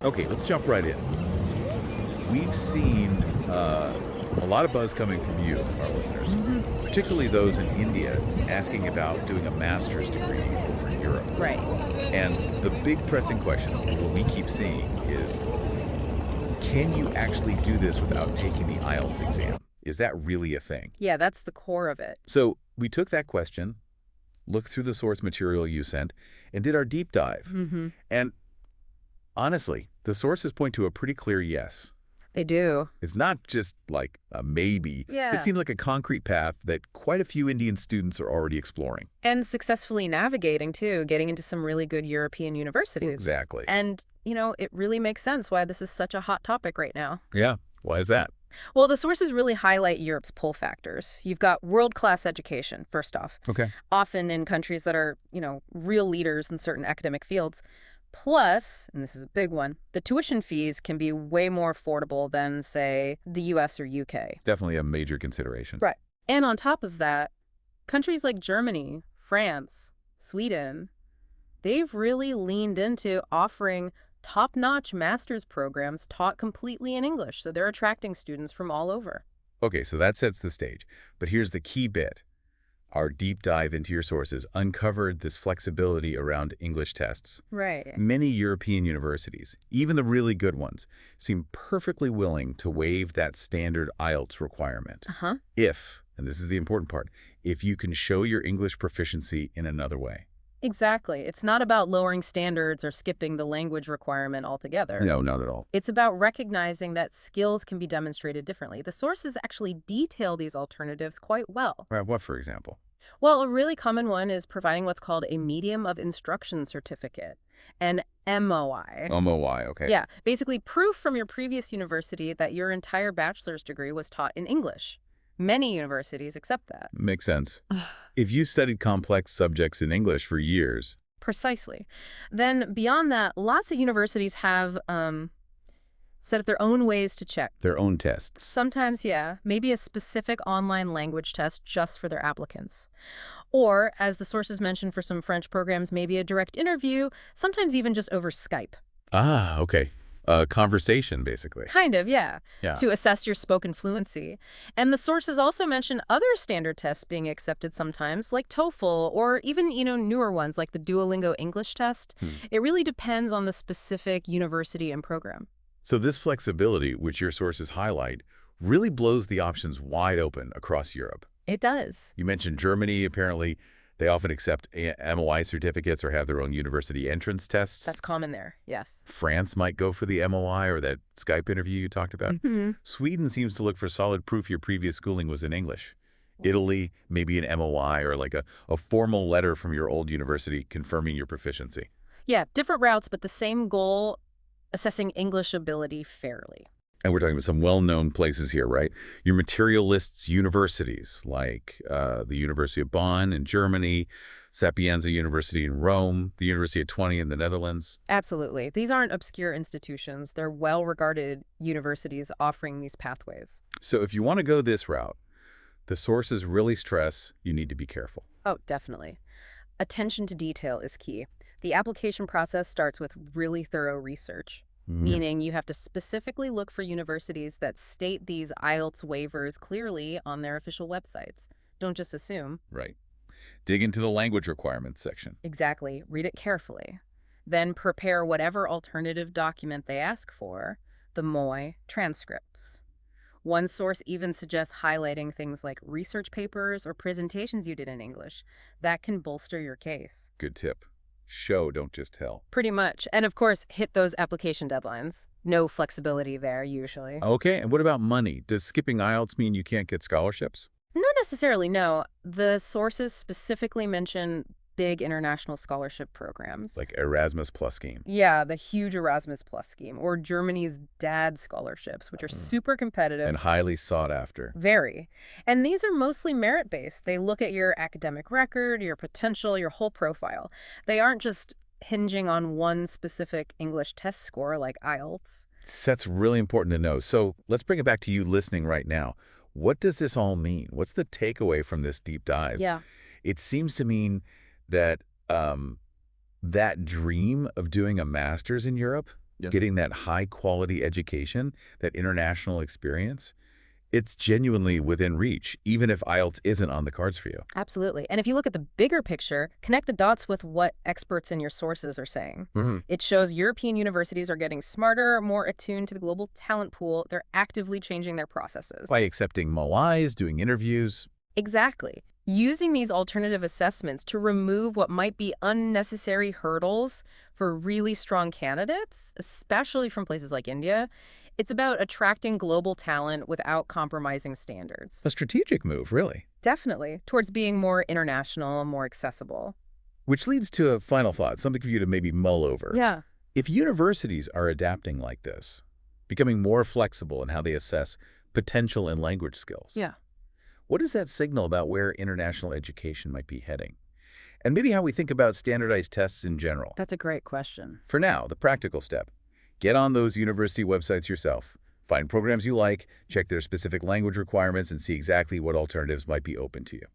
Okay, let's jump right in. We've seen a lot of buzz coming from you, our listeners, particularly those in India asking about doing a master's degree over in Europe. Right. And the big pressing question, what we keep seeing is, can you actually do this without taking the IELTS exam? Is that really a thing? Yeah, that's the core of it. So we took that question, looked through the source material you sent, and did our deep dive. And honestly, the sources point to a pretty clear yes. They do. It's not just like a maybe. Yeah. It seems like a concrete path that quite a few Indian students are already exploring. And successfully navigating, too, getting into some really good European universities. Exactly. And, it really makes sense why this is such a hot topic right now. Yeah. Why is that? Well, the sources really highlight Europe's pull factors. You've got world-class education, first off, Okay. often in countries that are, real leaders in certain academic fields. Plus, and this is a big one, the tuition fees can be way more affordable than, say, the US or UK. Definitely a major consideration. Right. And on top of that, countries like Germany, France, Sweden, they've really leaned into offering top-notch master's programs taught completely in English. So they're attracting students from all over. Okay, so that sets the stage. But here's the key bit. Our deep dive into your sources uncovered this flexibility around English tests. Right. Many European universities, even the really good ones, seem perfectly willing to waive that standard IELTS requirement. If, and this is the important part, if you can show your English proficiency in another way. Exactly. It's not about lowering standards or skipping the language requirement altogether. No, not at all. It's about recognizing that skills can be demonstrated differently. The sources actually detail these alternatives quite well. Right, what, for example? Well, a really common one is providing what's called a Medium of Instruction certificate, an MOI. MOI, okay. Yeah, basically proof from your previous university that your entire bachelor's degree was taught in English. Many universities accept that. Makes sense. If you studied complex subjects in English for years. Precisely. Then beyond that, lots of universities have set up their own ways to check. Their own tests. Sometimes, yeah, maybe a specific online language test just for their applicants. Or, as the sources mentioned for some French programs, maybe a direct interview, sometimes even just over Skype. Ah, okay. A conversation, basically. Kind of, yeah, Yeah. to assess your spoken fluency. And the sources also mention other standard tests being accepted sometimes, like TOEFL, or even, newer ones like the Duolingo English test. It really depends on the specific university and program. So this flexibility, which your sources highlight, really blows the options wide open across Europe. It does. You mentioned Germany. Apparently, they often accept MOI certificates or have their own university entrance tests. That's common there, yes. France might go for the MOI or that Skype interview you talked about. Sweden seems to look for solid proof your previous schooling was in English. Italy, maybe an MOI or like a formal letter from your old university confirming your proficiency. Yeah, different routes, but the same goal, assessing English ability fairly. And we're talking about some well-known places here, right? Your material lists universities like the University of Bonn in Germany, Sapienza University in Rome, the University of Twente in the Netherlands. Absolutely. These aren't obscure institutions. They're well-regarded universities offering these pathways. So if you want to go this route, the sources really stress you need to be careful. Oh, definitely. Attention to detail is key. The application process starts with really thorough research. Meaning you have to specifically look for universities that state these IELTS waivers clearly on their official websites. Don't just assume. Right. Dig into the language requirements section. Exactly. Read it carefully. Then prepare whatever alternative document they ask for, the MOI transcripts. One source even suggests highlighting things like research papers or presentations you did in English. That can bolster your case. Good tip. Show, don't just tell. Pretty much. And of course, hit those application deadlines. No flexibility there, usually. Okay, and what about money? Does skipping IELTS mean you can't get scholarships? Not necessarily, no. The sources specifically mention big international scholarship programs. Like Erasmus Plus scheme. Yeah, the huge Erasmus Plus scheme, or Germany's DAD scholarships, which are super competitive. And highly sought after. Very. And these are mostly merit-based. They look at your academic record, your potential, your whole profile. They aren't just hinging on one specific English test score like IELTS. That's really important to know. So let's bring it back to you listening right now. What does this all mean? What's the takeaway from this deep dive? Yeah. It seems to mean that that dream of doing a master's in Europe, Yeah. getting that high-quality education, that international experience, it's genuinely within reach, even if IELTS isn't on the cards for you. Absolutely. And if you look at the bigger picture, connect the dots with what experts in your sources are saying. Mhm. It shows European universities are getting smarter, more attuned to the global talent pool. They're actively changing their processes. By accepting MOIs, doing interviews. Exactly. Using these alternative assessments to remove what might be unnecessary hurdles for really strong candidates, especially from places like India, it's about attracting global talent without compromising standards. A strategic move, really. Definitely, towards being more international, more accessible. Which leads to a final thought, something for you to maybe mull over. Yeah. If universities are adapting like this, becoming more flexible in how they assess potential and language skills, Yeah. what does that signal about where international education might be heading? And maybe how we think about standardized tests in general. That's a great question. For now, the practical step. Get on those university websites yourself. Find programs you like, check their specific language requirements, and see exactly what alternatives might be open to you.